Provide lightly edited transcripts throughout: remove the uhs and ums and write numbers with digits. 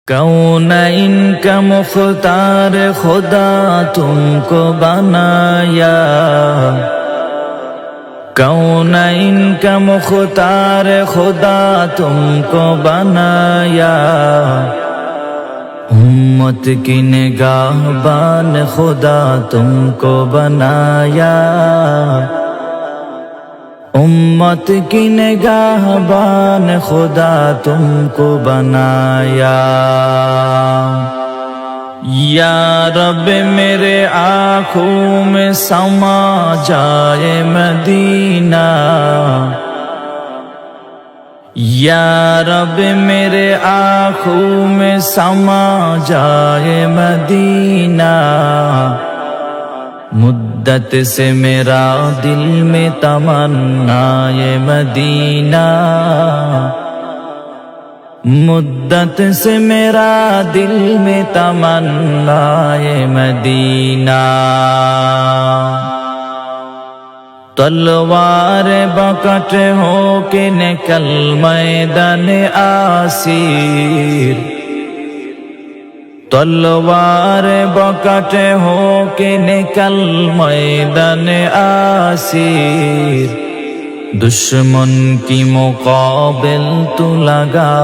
कौनैन का मुख्तार खुदा तुमको बनाया, कौनैन का मुख्तार खुदा तुमको बनाया। उम्मत की निगाहबान खुदा तुमको बनाया, उम्मत की निगाहबान खुदा तुमको बनाया। या रब मेरे आँखों में समा जाए मदीना, या रब मेरे आँखों में समा जाए मदीना। मुद्दत से मेरा दिल में तमन्नाए मदीना, मुद्दत से मेरा दिल में तमन्नाए मदीना। तलवार बकट हो के निकल मैदान आसीर, तलवार बकट हो के निकल मैदान आसीर। दुश्मन की मुकाबिल तू लगा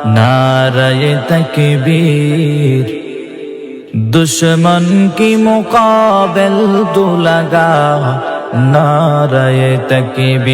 नारे तकबीर, दुश्मन की मुकाबिल तू लगा नारे तकबीर।